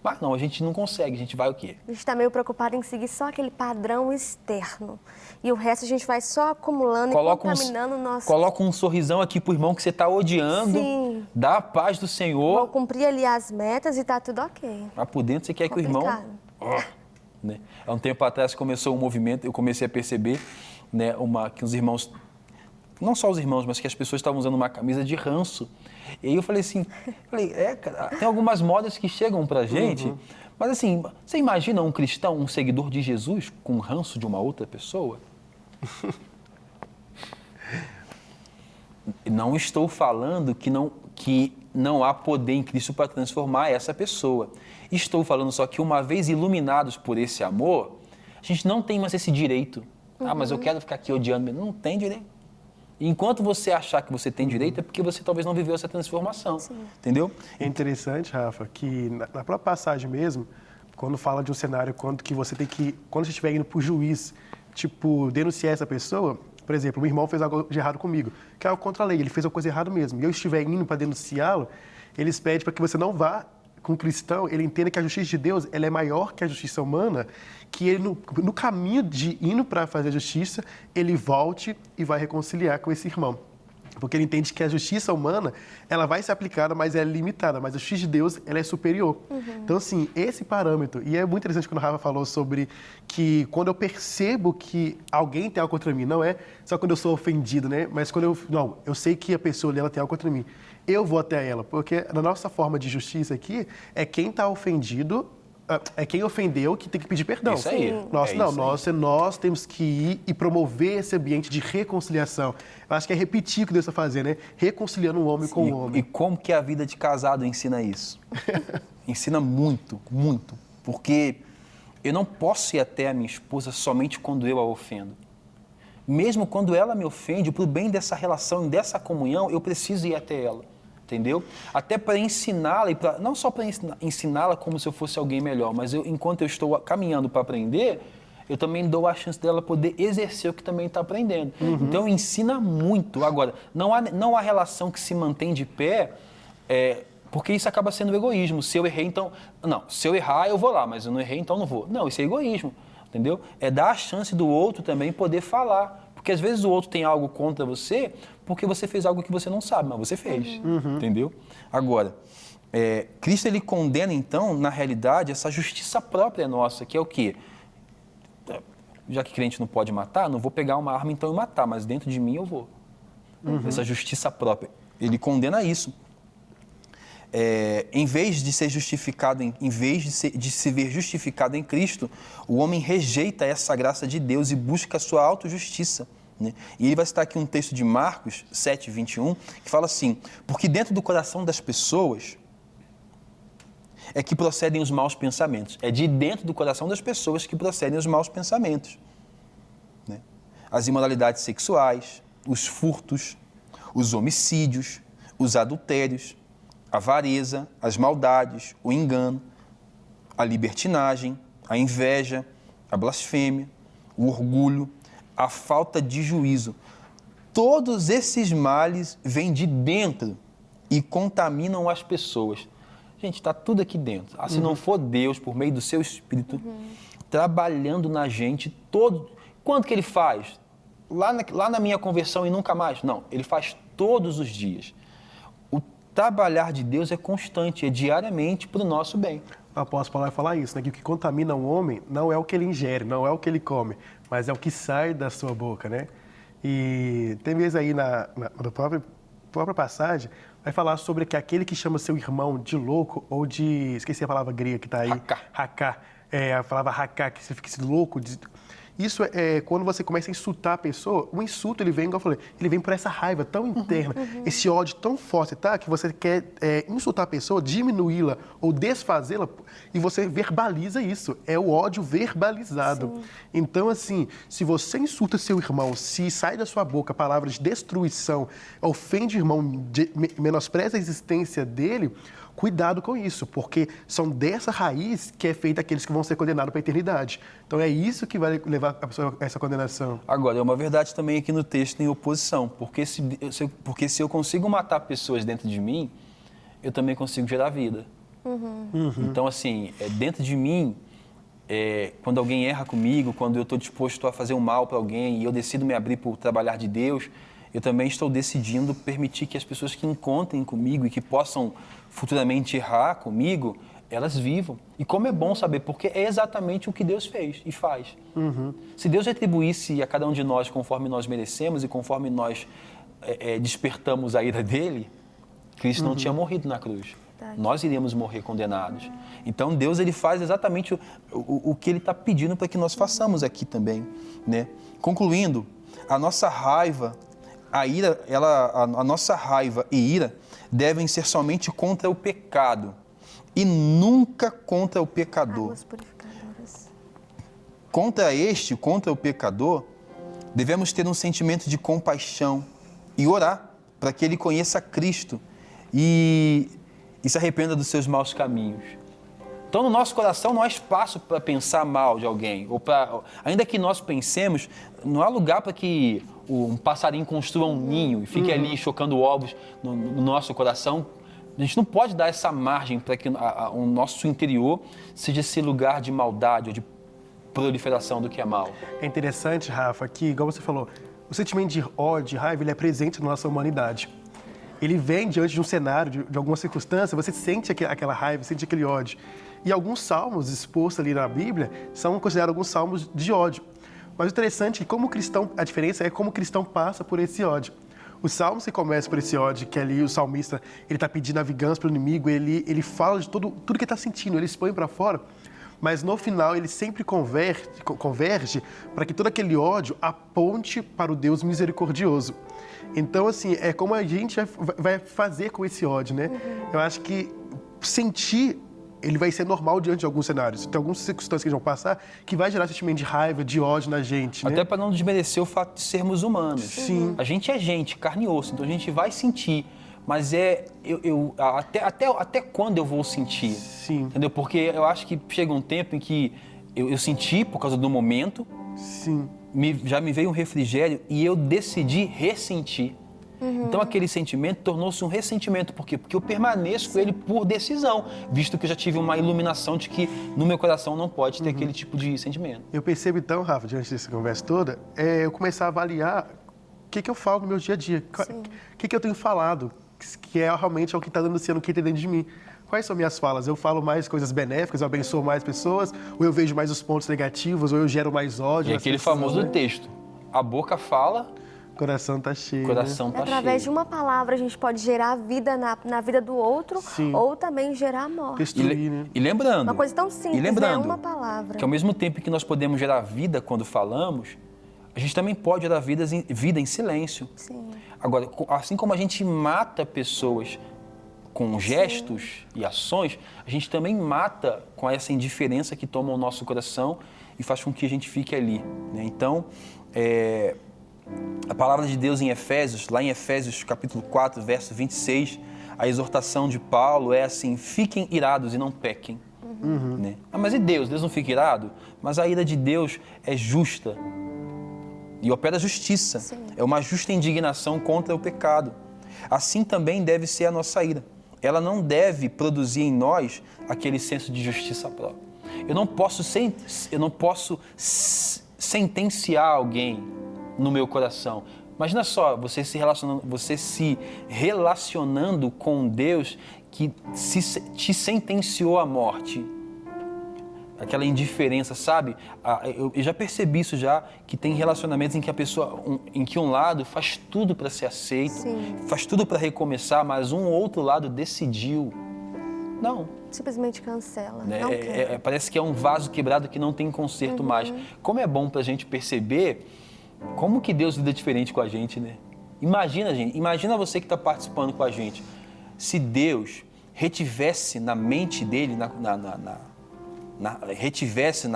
Mas não, a gente não consegue, a gente vai o quê?
A gente está meio preocupado em seguir só aquele padrão externo. E o resto a gente vai só acumulando e contaminando o nosso...
Coloca um sorrisão aqui pro irmão que você está odiando.
Sim.
Dá a paz do Senhor.
Vou cumprir ali as metas e tá tudo ok.
Mas por dentro você quer que o irmão... né? Há um tempo atrás começou um movimento, eu comecei a perceber, né, que os irmãos não só os irmãos, mas que as pessoas estavam usando uma camisa de ranço. E aí eu falei assim, cara, tem algumas modas que chegam pra gente, mas assim, você imagina um cristão, um seguidor de Jesus com ranço de uma outra pessoa? Não estou falando que não há poder em Cristo para transformar essa pessoa. Estou falando só que uma vez iluminados por esse amor, a gente não tem mais esse direito. Ah, mas eu quero ficar aqui odiando. Não tem direito. Enquanto você achar que você tem direito, é porque você talvez não viveu essa transformação. Sim. Entendeu?
É interessante, Rafa, que na própria passagem mesmo, quando fala de um cenário que você tem que, quando você estiver indo para o juiz, tipo, denunciar essa pessoa, por exemplo, um irmão fez algo de errado comigo, que é algo contra a lei, ele fez uma coisa errada mesmo, e eu estiver indo para denunciá-lo, eles pedem para que você não vá com o cristão, ele entenda que a justiça de Deus ela é maior que a justiça humana, que ele, no caminho de indo para fazer a justiça, ele volte e vai reconciliar com esse irmão. Porque ele entende que a justiça humana, ela vai ser aplicada, mas ela é limitada. Mas a justiça de Deus, ela é superior. Então, assim, esse parâmetro... E é muito interessante quando o Rafa falou sobre que quando eu percebo que alguém tem algo contra mim, não é só quando eu sou ofendido, né? Mas quando eu... Não, eu sei que a pessoa ali, ela tem algo contra mim. Eu vou até ela. Porque na nossa forma de justiça aqui, é quem está ofendido... É quem ofendeu que tem que pedir perdão.
Isso aí.
Nós temos que ir e promover esse ambiente de reconciliação. Eu acho que é repetir o que Deus está fazendo, né? Reconciliando o homem com o homem.
E como que a vida de casado ensina isso? Ensina muito, muito. Porque eu não posso ir até a minha esposa somente quando eu a ofendo. Mesmo quando ela me ofende, para o bem dessa relação, dessa comunhão, eu preciso ir até ela. Entendeu? Até para ensiná-la, não só para ensiná-la como se eu fosse alguém melhor, mas enquanto eu estou caminhando para aprender, eu também dou a chance dela poder exercer o que também está aprendendo. Então, ensina muito. Agora, não há relação que se mantém de pé, porque isso acaba sendo egoísmo. Se eu errei, então... Não, se eu errar, eu vou lá, mas eu não errei, então não vou. Não, isso é egoísmo, entendeu? É dar a chance do outro também poder falar. Porque às vezes o outro tem algo contra você porque você fez algo que você não sabe, mas você fez, entendeu? Agora, Cristo ele condena então, na realidade, essa justiça própria nossa, que é o quê? Já que crente não pode matar, não vou pegar uma arma então e matar, mas dentro de mim eu vou. Essa justiça própria, ele condena isso. Em vez de ser justificado, em vez de se ver justificado em Cristo, o homem rejeita essa graça de Deus e busca a sua autojustiça. Né? E ele vai citar aqui um texto de Marcos 7, 21, que fala assim, porque dentro do coração das pessoas é que procedem os maus pensamentos. É de dentro do coração das pessoas que procedem os maus pensamentos. Né? As imoralidades sexuais, os furtos, os homicídios, os adultérios, a avareza, as maldades, o engano, a libertinagem, a inveja, a blasfêmia, o orgulho, a falta de juízo. Todos esses males vêm de dentro e contaminam as pessoas. Gente, está tudo aqui dentro. Se não for Deus, por meio do seu Espírito, trabalhando na gente todo... Quanto que ele faz? Lá na minha conversão e nunca mais? Não, ele faz todos os dias. Trabalhar de Deus é constante, é diariamente para o nosso bem.
O apóstolo Paulo vai falar isso, né? Que o que contamina o homem não é o que ele ingere, não é o que ele come, mas é o que sai da sua boca, né? E tem vezes aí na própria passagem, vai falar sobre que aquele que chama seu irmão de louco ou de... Esqueci a palavra grega que está aí. Haká. A palavra haká, que você fica esse louco... Isso é quando você começa a insultar a pessoa, o insulto, ele vem, igual eu falei, ele vem por essa raiva tão interna, esse ódio tão forte, tá? Que você quer insultar a pessoa, diminuí-la ou desfazê-la e você verbaliza isso. É o ódio verbalizado. Sim. Então, assim, se você insulta seu irmão, se sai da sua boca palavras de destruição, ofende o irmão, menospreza a existência dele, cuidado com isso, porque são dessa raiz que é feita aqueles que vão ser condenados para a eternidade. Então é isso que vai levar a pessoa a essa condenação.
Agora, é uma verdade também aqui no texto em oposição, porque se eu consigo matar pessoas dentro de mim, eu também consigo gerar vida. Então, assim, dentro de mim, quando alguém erra comigo, quando eu estou disposto a fazer um mal para alguém e eu decido me abrir por trabalhar de Deus, eu também estou decidindo permitir que as pessoas que encontrem comigo e que possam futuramente errar comigo, elas vivam. E como é bom saber, porque é exatamente o que Deus fez e faz. Se Deus retribuísse a cada um de nós conforme nós merecemos e conforme nós despertamos a ira dele, Cristo não tinha morrido na cruz. Nós iríamos morrer condenados. Então Deus, ele faz exatamente o que ele está pedindo para que nós façamos aqui também, né? Concluindo, a nossa raiva, a nossa raiva e ira devem ser somente contra o pecado e nunca contra o pecador.
Águas purificadoras.
Contra o pecador, devemos ter um sentimento de compaixão e orar para que ele conheça Cristo e se arrependa dos seus maus caminhos. Então, no nosso coração não há espaço para pensar mal de alguém. Ainda que nós pensemos, não há lugar para que um passarinho construa um ninho e fique ali chocando ovos no nosso coração. A gente não pode dar essa margem para que o nosso interior seja esse lugar de maldade ou de proliferação do que é mal.
É interessante, Rafa, que, igual você falou, o sentimento de ódio, de raiva, ele é presente na nossa humanidade. Ele vem diante de um cenário, de alguma circunstância, você sente aquela raiva, sente aquele ódio. E alguns salmos expostos ali na Bíblia são considerados alguns salmos de ódio. Mas o interessante é que como cristão, a diferença é como o cristão passa por esse ódio. Os salmos que começam por esse ódio, que ali o salmista ele está pedindo a vingança para o inimigo, ele fala de tudo que ele está sentindo, ele expõe para fora. Mas no final ele sempre converge para que todo aquele ódio aponte para o Deus misericordioso. Então, assim, é como a gente vai fazer com esse ódio, né? Eu acho que sentir, ele vai ser normal diante de alguns cenários. Tem algumas circunstâncias que vão passar que vai gerar sentimento de raiva, de ódio na gente, né?
Até para não desmerecer o fato de sermos humanos.
Sim.
A gente é gente, carne e osso, então a gente vai sentir. Mas até quando eu vou sentir?
Sim.
Entendeu? Porque eu acho que chega um tempo em que eu senti por causa do momento.
Sim.
Já me veio um refrigério e eu decidi ressentir. Então aquele sentimento tornou-se um ressentimento. Por quê? Porque eu permaneço com ele por decisão, visto que eu já tive uma iluminação de que no meu coração não pode ter aquele tipo de sentimento.
Eu percebo então, Rafa, diante dessa conversa toda, eu começar a avaliar o que eu falo no meu dia a dia, o que eu tenho falado, que é realmente o que está dando o que tem dentro de mim. Quais são minhas falas? Eu falo mais coisas benéficas, eu abençoo mais pessoas, ou eu vejo mais os pontos negativos, ou eu gero mais ódio?
E aquele famoso texto, a boca fala,
o coração está cheio.
Coração tá
Através
cheio.
de uma palavra a gente pode gerar vida na vida do outro,
Sim.
ou também gerar morte.
Destruir, né?
E lembrando,
Uma coisa tão simples, né? Uma palavra.
que ao mesmo tempo que nós podemos gerar vida quando falamos, a gente também pode gerar vida em silêncio.
Sim.
Agora, assim como a gente mata pessoas com gestos e ações, a gente também mata com essa indiferença que toma o nosso coração e faz com que a gente fique ali, né? Então, a palavra de Deus em Efésios, lá em Efésios capítulo 4, verso 26, a exortação de Paulo é assim: fiquem irados e não pequem. Né? Mas e Deus? Deus não fica irado? Mas a ira de Deus é justa e opera justiça.
Sim.
É uma justa indignação contra o pecado. Assim também deve ser a nossa ira. Ela não deve produzir em nós aquele senso de justiça própria. Eu não posso sentenciar alguém no meu coração. Imagina só, você se relacionando com Deus que te sentenciou à morte. Aquela indiferença, sabe? Eu já percebi isso já, que tem relacionamentos em que em que um lado faz tudo para ser aceito,
Sim.
faz tudo para recomeçar, mas um outro lado decidiu. Não.
Simplesmente cancela.
Né?
Não quer.
Parece que é um vaso quebrado que não tem conserto mais. Como é bom para a gente perceber como que Deus lida diferente com a gente, né? Imagina você que está participando com a gente. Se Deus retivesse na mente dele, retivesse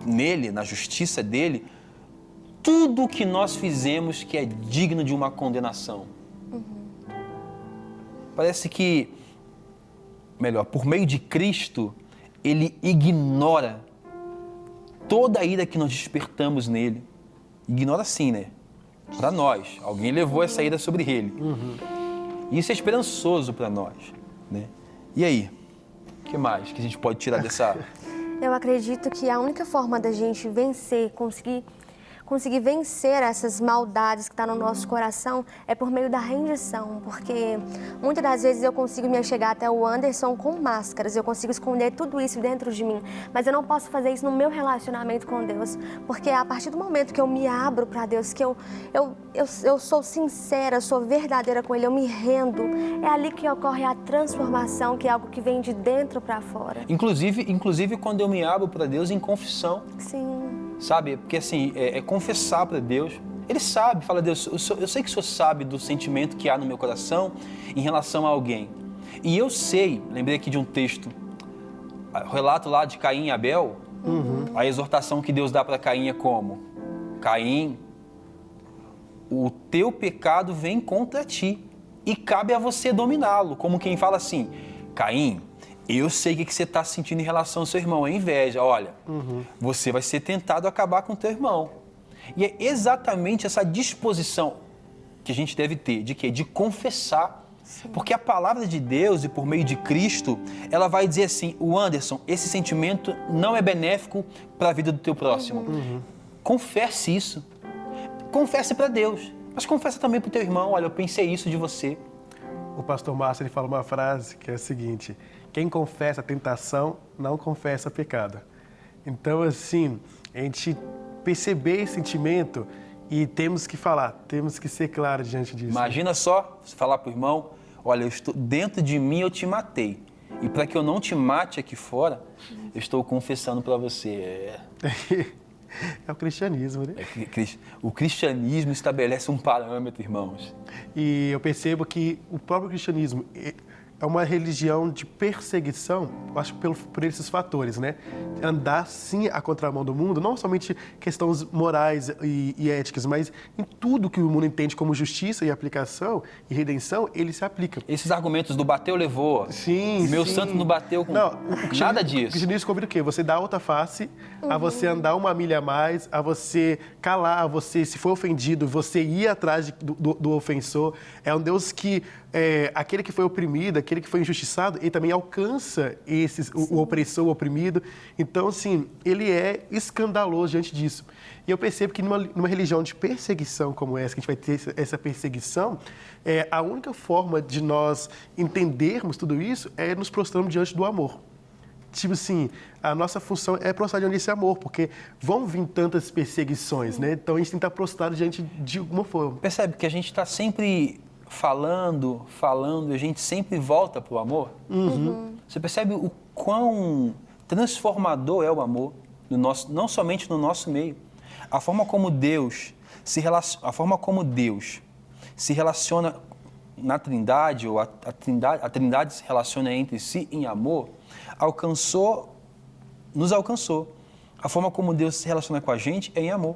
nele, na justiça dele, tudo o que nós fizemos que é digno de uma condenação. Parece que, por meio de Cristo, ele ignora toda a ira que nós despertamos nele. Ignora sim, né? Para nós. Alguém levou essa ira sobre ele. E isso é esperançoso para nós, né? E aí? O que mais que a gente pode tirar dessa...
Eu acredito que a única forma da gente vencer, conseguir conseguir vencer essas maldades que estão no nosso coração é por meio da rendição, porque muitas das vezes eu consigo me achegar até o Anderson com máscaras, eu consigo esconder tudo isso dentro de mim, mas eu não posso fazer isso no meu relacionamento com Deus, porque a partir do momento que eu me abro para Deus, que eu sou sincera, sou verdadeira com Ele, eu me rendo, é ali que ocorre a transformação, que é algo que vem de dentro para fora.
Inclusive quando eu me abro para Deus em confissão.
Sim.
Sabe? Porque assim, é confessar para Deus. Ele sabe, fala, Deus, eu sei que o Senhor sabe do sentimento que há no meu coração em relação a alguém. E eu sei, lembrei aqui de um texto, o relato lá de Caim e Abel, a exortação que Deus dá para Caim é como? Caim, o teu pecado vem contra ti e cabe a você dominá-lo. Como quem fala assim, Caim, eu sei o que você está sentindo em relação ao seu irmão, é inveja. Olha, você vai ser tentado a acabar com o teu irmão. E é exatamente essa disposição que a gente deve ter, de quê? De confessar. Sim. Porque a palavra de Deus, e por meio de Cristo, ela vai dizer assim, o Anderson, esse sentimento não é benéfico para a vida do teu próximo. Confesse isso. Confesse para Deus, mas confessa também para o teu irmão, olha, eu pensei isso de você.
O pastor Márcio, ele fala uma frase que é a seguinte: quem confessa a tentação, não confessa pecado. Então, assim, a gente perceber esse sentimento e temos que falar, temos que ser claros diante disso.
Imagina só, você falar para o irmão, olha, eu estou, dentro de mim eu te matei. E para que eu não te mate aqui fora, eu estou confessando para você.
É o cristianismo, né?
O cristianismo estabelece um parâmetro, irmãos.
E eu percebo que o próprio cristianismo é uma religião de perseguição, acho que por esses fatores, né? Andar, sim, à contramão do mundo, não somente questões morais e éticas, mas em tudo que o mundo entende como justiça e aplicação e redenção, ele se aplica.
Esses argumentos do bateu, levou.
Sim,
Meu
sim.
santo não bateu com nada disso. O
cristianismo convida o quê? Você dá outra face, a você andar uma milha a mais, a você calar, a você, se for ofendido, você ir atrás do ofensor. É um Deus que, aquele que foi oprimido, aquele que foi injustiçado, ele também alcança o opressor, o oprimido. Então, assim, ele é escandaloso diante disso. E eu percebo que numa religião de perseguição como essa, que a gente vai ter essa perseguição, a única forma de nós entendermos tudo isso é nos prostrarmos diante do amor. Tipo assim, a nossa função é prostrar diante desse amor, porque vão vir tantas perseguições, né? Então a gente tem que estar prostrado diante de alguma forma.
Percebe que a gente está sempre falando, e a gente sempre volta para o amor? Você percebe o quão transformador é o amor, não somente no nosso meio. A forma como Deus se relaciona na Trindade, ou a Trindade se relaciona entre si em amor, nos alcançou. A forma como Deus se relaciona com a gente é em amor.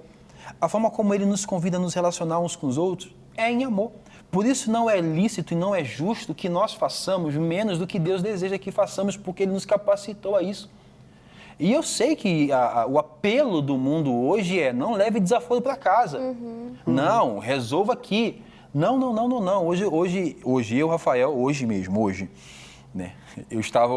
A forma como Ele nos convida a nos relacionar uns com os outros é em amor. Por isso não é lícito e não é justo que nós façamos menos do que Deus deseja que façamos, porque Ele nos capacitou a isso. E eu sei que o apelo do mundo hoje é não leve desaforo para casa. Não, resolva aqui. Não. Hoje eu, Rafael, hoje, né? Eu estava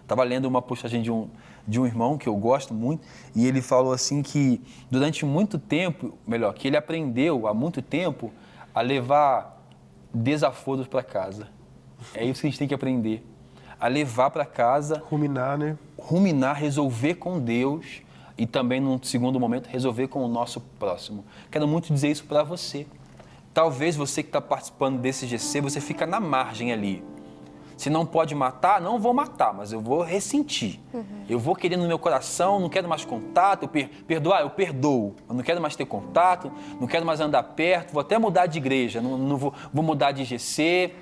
estava lendo uma postagem de um irmão que eu gosto muito, e ele falou assim que durante muito tempo, que ele aprendeu há muito tempo a levar desaforos para casa. É isso que a gente tem que aprender. A levar para casa...
Ruminar, né?
Ruminar, resolver com Deus e também, num segundo momento, resolver com o nosso próximo. Quero muito dizer isso para você. Talvez você que está participando desse GC, você fica na margem ali. Se não pode matar, não vou matar, mas eu vou ressentir. Eu vou querer no meu coração, não quero mais contato, perdoar, eu perdoo. Eu não quero mais ter contato, não quero mais andar perto, vou até mudar de igreja, não vou mudar de GC.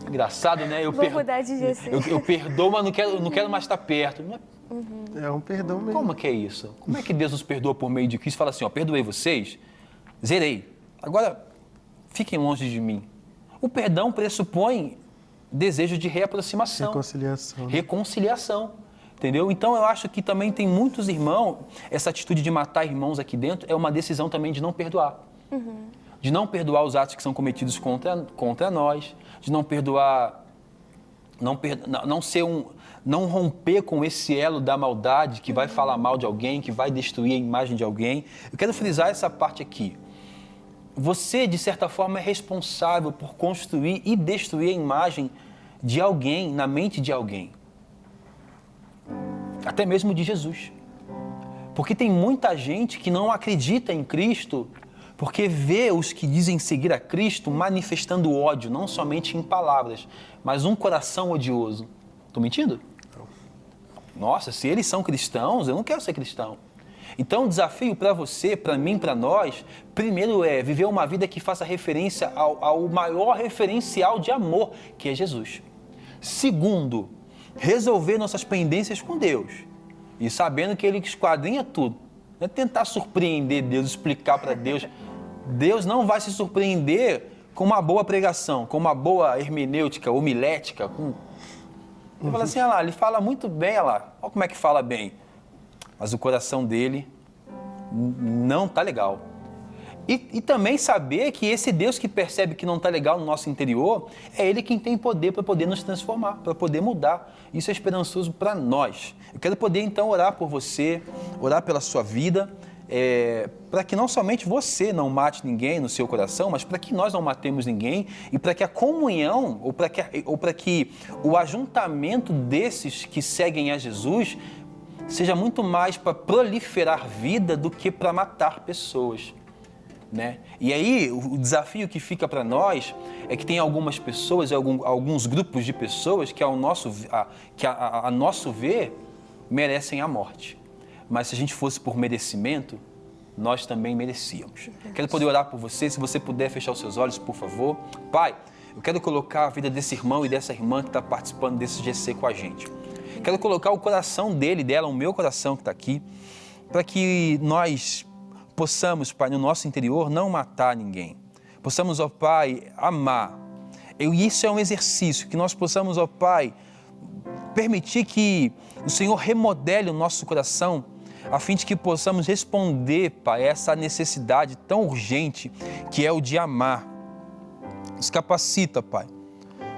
Engraçado, né?
Vou mudar de GC.
Eu perdoo, mas não quero mais estar perto.
É um perdão mesmo.
Como que é isso? Como é que Deus nos perdoa por meio de Cristo? Fala assim, perdoei vocês, zerei. Agora, fiquem longe de mim. O perdão pressupõe desejo de reaproximação.
Reconciliação.
Reconciliação, entendeu? Então, eu acho que também tem muitos irmãos, essa atitude de matar irmãos aqui dentro é uma decisão também de não perdoar. De não perdoar os atos que são cometidos contra nós, de não perdoar, não romper com esse elo da maldade que vai falar mal de alguém, que vai destruir a imagem de alguém. Eu quero frisar essa parte aqui. Você, de certa forma, é responsável por construir e destruir a imagem de alguém, na mente de alguém. Até mesmo de Jesus. Porque tem muita gente que não acredita em Cristo, porque vê os que dizem seguir a Cristo manifestando ódio, não somente em palavras, mas um coração odioso. Estou mentindo? Nossa, se eles são cristãos, eu não quero ser cristão. Então, o desafio para você, para mim, para nós, primeiro é viver uma vida que faça referência ao maior referencial de amor, que é Jesus. Segundo, resolver nossas pendências com Deus. E sabendo que Ele esquadrinha tudo. Não é tentar surpreender Deus, explicar para Deus. Deus não vai se surpreender com uma boa pregação, com uma boa hermenêutica, homilética. Ele fala assim, olha lá, ele fala muito bem, olha lá. Olha como é que fala bem. Mas o coração dele não está legal. E também saber que esse Deus que percebe que não está legal no nosso interior, é Ele quem tem poder para poder nos transformar, para poder mudar. Isso é esperançoso para nós. Eu quero poder então orar por você, orar pela sua vida, para que não somente você não mate ninguém no seu coração, mas para que nós não matemos ninguém e para que a comunhão, ou para que o ajuntamento desses que seguem a Jesus seja muito mais para proliferar vida do que para matar pessoas. Né? E aí, o desafio que fica para nós é que tem algumas pessoas, alguns grupos de pessoas que, a nosso ver, merecem a morte. Mas se a gente fosse por merecimento, nós também merecíamos. Quero poder orar por você, se você puder fechar os seus olhos, por favor. Pai, eu quero colocar a vida desse irmão e dessa irmã que está participando desse GC com a gente. Quero colocar o coração dele, dela, o meu coração que está aqui, para que nós possamos, Pai, no nosso interior, não matar ninguém. Possamos, ó Pai, amar. E isso é um exercício, que nós possamos, ó Pai, permitir que o Senhor remodele o nosso coração, a fim de que possamos responder, Pai, a essa necessidade tão urgente que é o de amar. Nos capacita, Pai.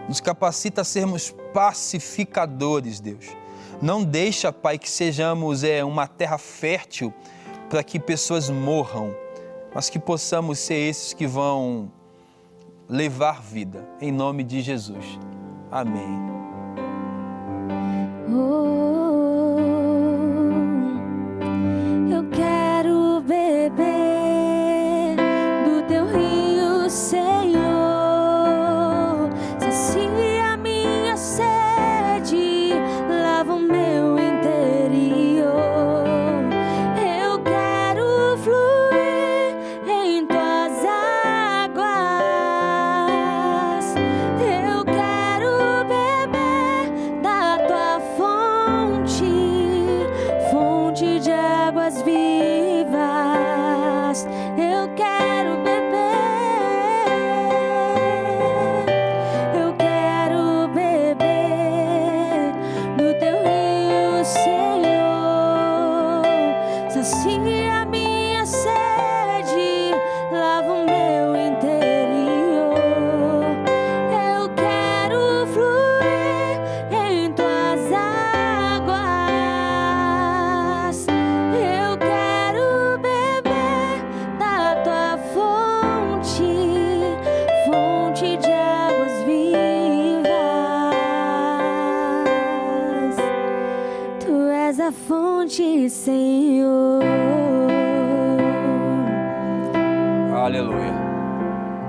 Nos capacita a sermos pacificadores, Deus. Não deixa, Pai, que sejamos uma terra fértil para que pessoas morram, mas que possamos ser esses que vão levar vida, em nome de Jesus. Amém.
Eu quero beber do teu rio, Senhor, sacia minha sede, lava o meu interior. Eu quero fluir em tuas águas. Eu quero beber da tua fonte, fonte de águas vivas. Eu quero beber, eu quero beber do teu rio, Senhor. Sacia minha sede, lava o meu interior. Eu quero fluir em tuas águas. Eu quero beber da tua fonte, fonte de águas vivas. Tu és a fonte, Senhor.
Aleluia.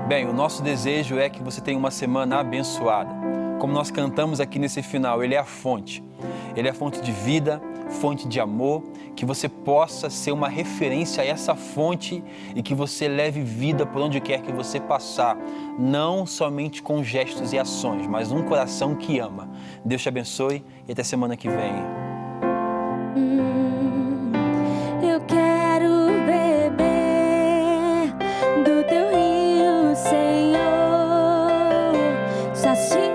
Bem, o nosso desejo é que você tenha uma semana abençoada. Como nós cantamos aqui nesse final, Ele é a fonte. Ele é a fonte de vida, fonte de amor, que você possa ser uma referência a essa fonte e que você leve vida por onde quer que você passar, não somente com gestos e ações, mas um coração que ama. Deus te abençoe e até semana que vem.
Eu quero beber do teu rio, Senhor. Sacia